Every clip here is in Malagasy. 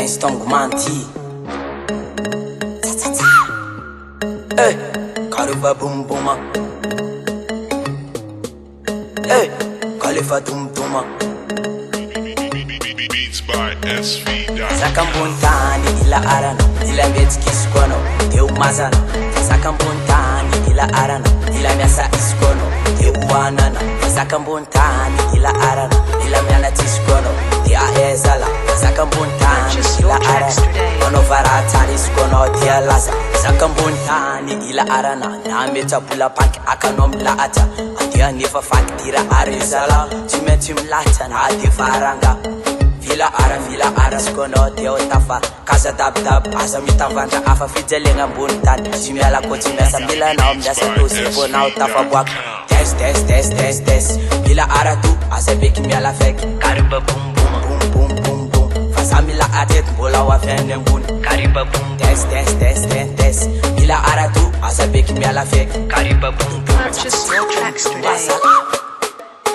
Instant manti. Hey, Khalifa boom boom. Hey, Khalifa dum dum. Beats by SV. Zakambuntani ila arana, ila metski skono, teu mazana. Zakambuntani ila arana, ila miasa iskono, teu wanana. Zakambuntani ila arana, ila miana tiskono, tia ezala. Zakambuntani ila arana, ono varatani skono tia laza. Zakambuntani ila arana, na metabula pank akanom laata. Atia nefa faktira arizala, timetim lata na ati faranga. Vila ara skono teo tafa Kaza dab asa mitavanda afa fidelenga mbuntan Jimiala koti mesa mila na omjasa dosi Bona utafa buak Test Vila ara tu asa beki miala feki Kariba boom boom Fasa mila atet mbola wa fende mbun Kariba boom Test Vila ara tu asa beki miala feki Kariba boom Purchase your tracks today.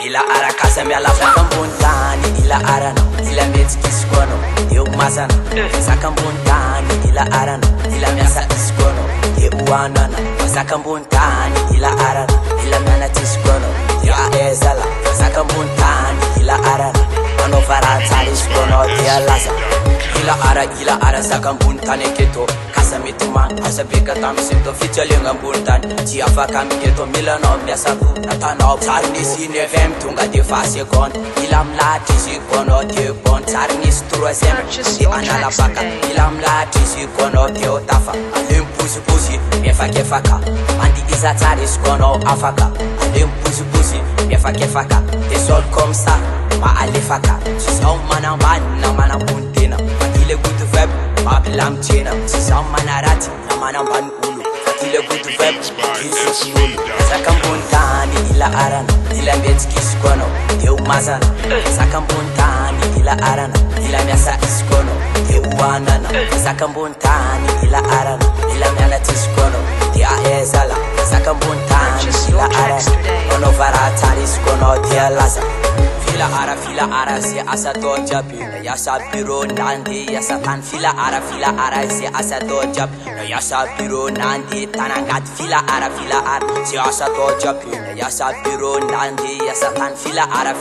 Ila ara casa me ala Zakambuntani ila arana ila metski skono teu mazana Zakambuntani ila arana ila miasa iskono teu wanana Zakambuntani ila arana ila miana tiskono teu ezala Zakambuntani ila arana ono varatali skono teu laza ila ara Zakambuntani keto kasa mituma asa beka tamsito fichalenga mbuntan tia faka miketo milano miasa ku natana obsarni sine vem tunga de fase kon ilam lati si kono te bon sarni strosem di anala faka ilam lati si kono te otafa alim pusi me fake faka andi izatari skono afaka alim pusi me fake faka te sol comme ça ma alifaka si sa mana buntina ile good web ma bilam chena si sa mana rati na mana ban ulu ile good web kisu ulu Zakambuntani ila arana ila metski skono teu mazana Zakambuntani ila arana ila miasa iskono teu wanana Zakambuntani ila arana ila miana tiskono tia ezala Zakambuntani ila arana ono varatari skono tia laza Fila ara si asa dojab ya sabiro nandi ya satan fila ara si asa dojab ya sabiro nandi tanangat fila ara si asa dojab ya sabiro nandi ya satan fila ara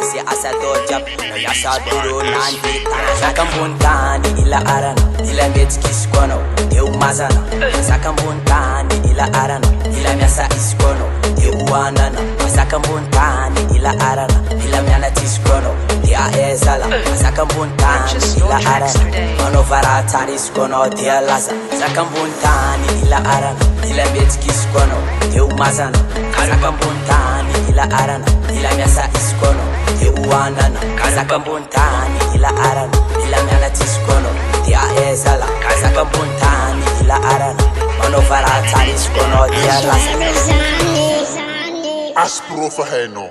si asa dojab ya sabiro nandi Zakambuntani ila arana ila metski skono teu mazana Zakambuntani ila arana ila miasa iskono teu wanana Zakambuntani ila arana ila miana tiskono tia ezala Zakambuntani ila arana ono varatari skono tia laza Zakambuntani ila arana ila metski skono teu mazana Zakambuntani ila arana ila miasa iskono teu wanana Zakambuntani ila arana ila miana tiskono tia ezala Zakambuntani ila arana ono varatari skono tia laza Aspro Faheno.